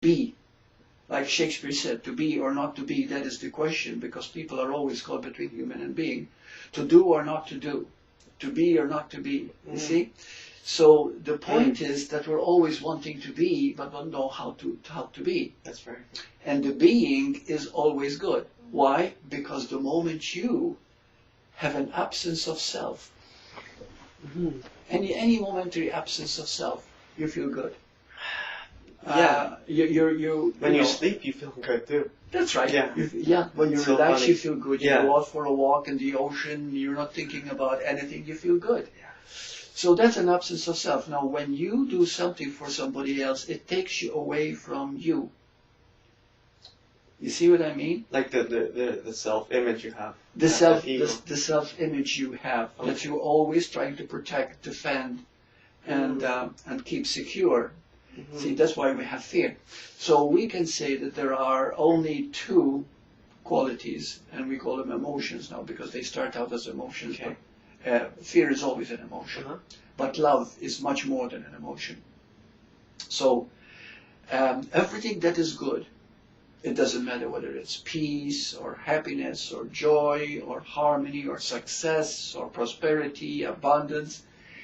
be. Like Shakespeare said, to be or not to be, that is the question, because people are always caught between human and being. To do or not to do. To be or not to be. You see? So the point is that we're always wanting to be, but don't know how to be. That's right. And the being is always good. Why? Because the moment you have an absence of self, any momentary absence of self, you feel good. Yeah. When you know, sleep, you feel good too. That's right. Yeah. When you So relax, funny. you feel good. You go out for a walk in the ocean, you're not thinking about anything, you feel good. Yeah. So that's an absence of self. Now, when you do something for somebody else, it takes you away from you. You see what I mean? Like the self-image you have. The ego. self-image you have, that you're always trying to protect, defend, and keep secure. See, that's why we have fear. So we can say that there are only two qualities, and we call them emotions now because they start out as emotions. Okay. But fear is always an emotion, but love is much more than an emotion. So everything that is good, it doesn't matter whether it's peace or happiness or joy or harmony or success or prosperity, abundance,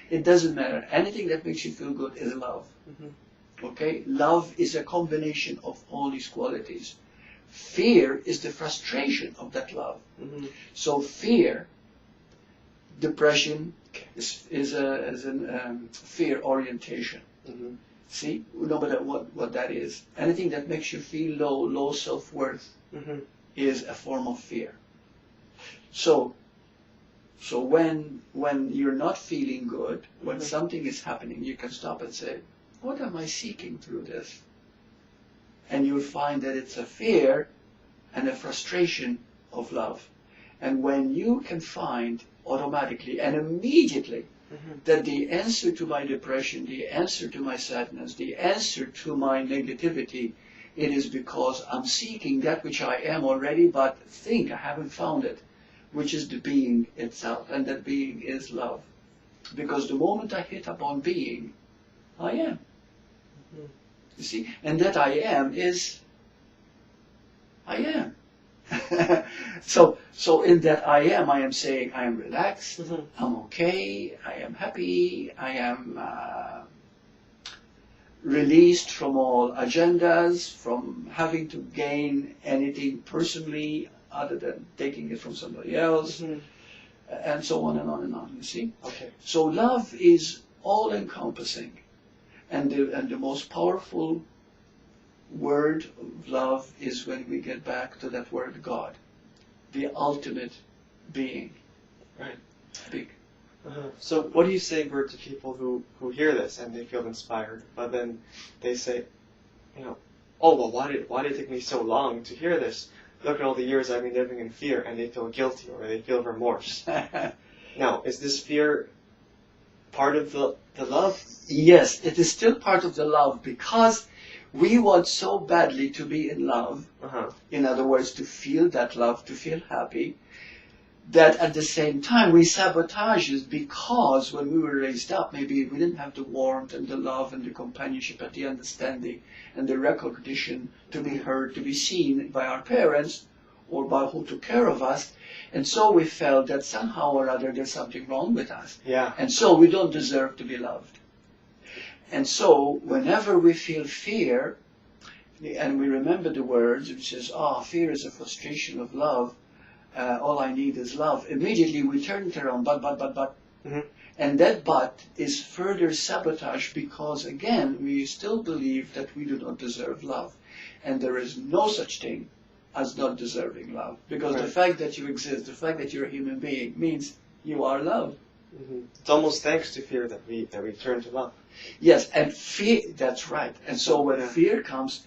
it doesn't matter. Anything that makes you feel good is love. Okay? Love is a combination of all these qualities. Fear is the frustration of that love. So fear, depression is a fear orientation. See, no matter what that is. Anything that makes you feel low self-worth is a form of fear. So when you're not feeling good, when something is happening, you can stop and say, what am I seeking through this? And you'll find that it's a fear and a frustration of love. And when you can find automatically and immediately that the answer to my depression, the answer to my sadness, the answer to my negativity, it is because I'm seeking that which I am already, but think I haven't found it, which is the being itself, and that being is love. Because the moment I hit upon being, I am. You see? And that I am is, I am. So in that I am saying I am relaxed, I'm okay, I am happy, I am released from all agendas, from having to gain anything personally other than taking it from somebody else, and so on and on and on, you see? Okay. So love is all-encompassing, and the most powerful word of love is when we get back to that word God, the ultimate being. Right. Big. So what do you say, Bert, to people who hear this and they feel inspired, but then they say, oh, well, why did it take me so long to hear this? Look at all the years I've been living in fear, and they feel guilty or they feel remorse. Now, is this fear part of the love? Yes, it is still part of the love, because we want so badly to be in love, in other words, to feel that love, to feel happy, that at the same time we sabotage it, because when we were raised up, maybe we didn't have the warmth and the love and the companionship and the understanding and the recognition to be heard, to be seen by our parents or by who took care of us. And so we felt that somehow or other there's something wrong with us. Yeah. And so we don't deserve to be loved. And so whenever we feel fear, and we remember the words, which says, fear is a frustration of love, all I need is love, immediately we turn it around, but. And that but is further sabotage, because again, we still believe that we do not deserve love. And there is no such thing as not deserving love. Because the fact that you exist, the fact that you're a human being, means you are loved. It's almost thanks to fear that we turn to love. Yes, and fear, that's right. And so when fear comes,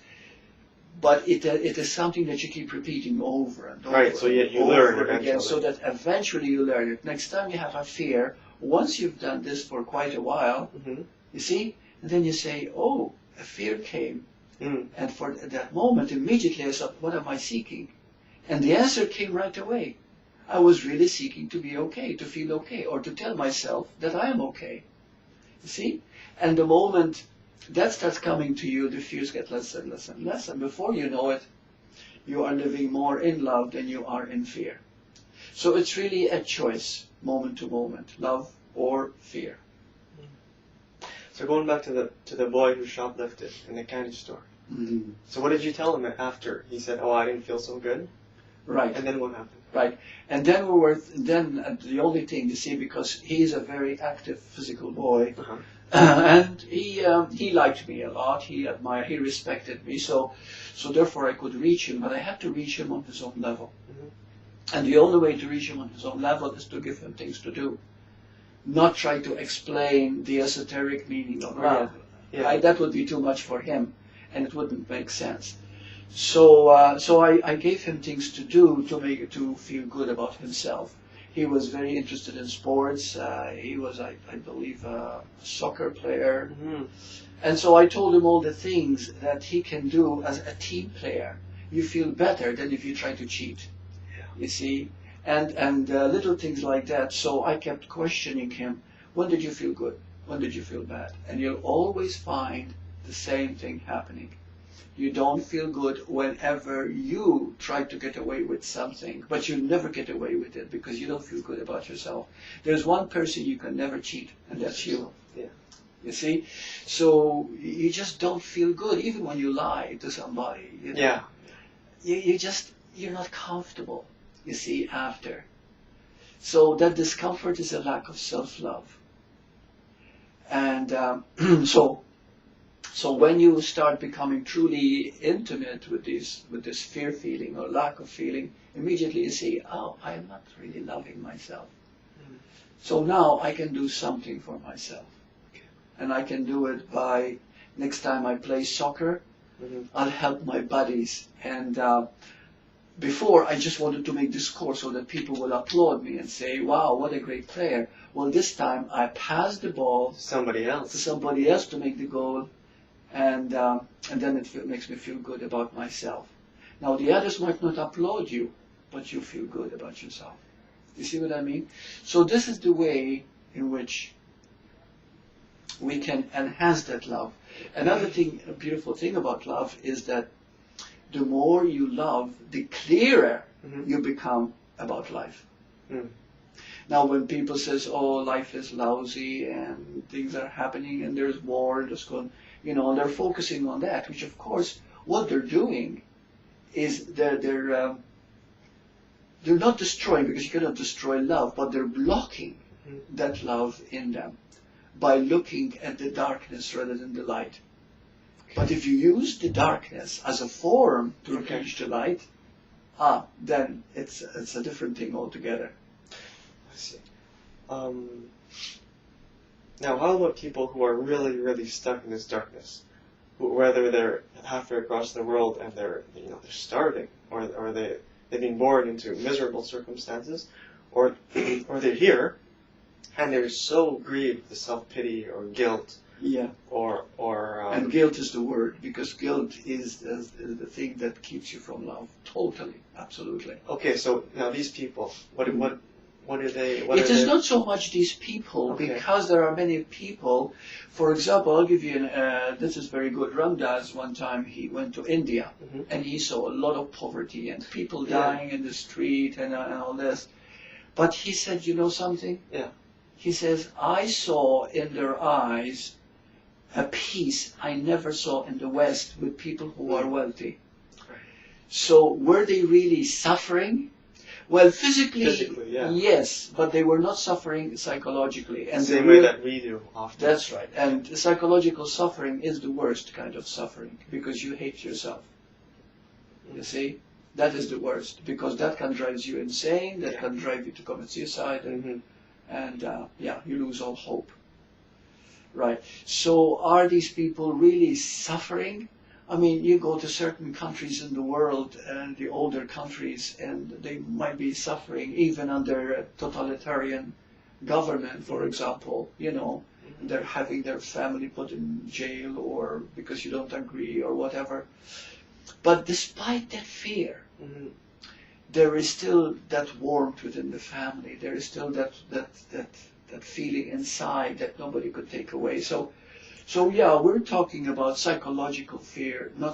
but it is something that you keep repeating over and over. Right, so you learn eventually. Again, so that eventually you learn it. Next time you have a fear, once you've done this for quite a while, you see, and then you say, oh, a fear came. And for that moment, immediately I thought, what am I seeking? And the answer came right away. I was really seeking to be okay, to feel okay, or to tell myself that I am okay. You see? And the moment that starts coming to you, the fears get less and less and less, and before you know it, you are living more in love than you are in fear. So it's really a choice, moment to moment, love or fear. So going back to the boy who shoplifted in the candy store. Mm-hmm. So what did you tell him after? He said, "Oh, I didn't feel so good." Right. And then what happened? Right. And then the only thing, you see, because he's a very active physical boy, Uh-huh. and he liked me a lot. He admired, he respected me. So therefore I could reach him, but I had to reach him on his own level. Mm-hmm. And the only way to reach him on his own level is to give him things to do, not try to explain the esoteric meaning of love. Yeah. Right? That would be too much for him, and it wouldn't make sense. So I gave him things to do to feel good about himself. He was very interested in sports. He was, I believe, a soccer player. Mm-hmm. And so I told him all the things that he can do as a team player. You feel better than if you try to cheat. Yeah. You see? And little things like that. So I kept questioning him. When did you feel good? When did you feel bad? And you'll always find the same thing happening. You don't feel good whenever you try to get away with something, but you never get away with it because you don't feel good about yourself. There's one person you can never cheat, and that's you. Yeah. You see? So you just don't feel good, even when you lie to somebody. You know? Yeah. You're not comfortable, you see, after. So that discomfort is a lack of self-love. And so when you start becoming truly intimate with this fear feeling or lack of feeling, immediately you see, oh, I am not really loving myself. Mm-hmm. So now I can do something for myself. Okay. And I can do it by, next time I play soccer, Mm-hmm. I'll help my buddies. And before, I just wanted to make this score so that people will applaud me and say, wow, what a great player. Well, this time I pass the ball Somebody to else. somebody else to make the goal. And then it makes me feel good about myself. Now the others might not applaud you, but you feel good about yourself. You see what I mean? So this is the way in which we can enhance that love. Another thing, a beautiful thing about love is that the more you love, the clearer Mm-hmm. you become about life. Mm. Now when people says, oh, life is lousy and things are happening and there's war, there's going, and they're focusing on that, which of course, what they're doing is they're not destroying, because you cannot destroy love, but they're blocking that love in them by looking at the darkness rather than the light. But if you use the darkness as a form to reach the light, then it's a different thing altogether. I see. Now, how about people who are really, really stuck in this darkness? Whether they're halfway across the world and they're starving, or they've been born into miserable circumstances, or they're here and they're so grieved with self-pity or guilt. Yeah. And guilt is the word, because guilt is the thing that keeps you from love. Totally, absolutely. Okay, so now these people, what are they? It is not so much these people, because there are many people. For example, I'll give you this is very good. Ramdas, one time he went to India, Mm-hmm. and he saw a lot of poverty and people dying in the street and all this. But he said, you know something? Yeah. He says, I saw in their eyes a peace I never saw in the West with people who are wealthy. So were they really suffering? Well, physically, yeah. Yes, but they were not suffering psychologically. And Same way that we do often. That's right. And psychological suffering is the worst kind of suffering, because you hate yourself. You see? That is the worst, because that can drive you insane, that can drive you to commit suicide, and you lose all hope. Right. So are these people really suffering? I mean, you go to certain countries in the world, and the older countries, and they might be suffering even under a totalitarian government, for example. They're having their family put in jail, or because you don't agree, or whatever. But despite that fear, there is still that warmth within the family. There is still that feeling inside that nobody could take away. So So yeah, we're talking about psychological fear, not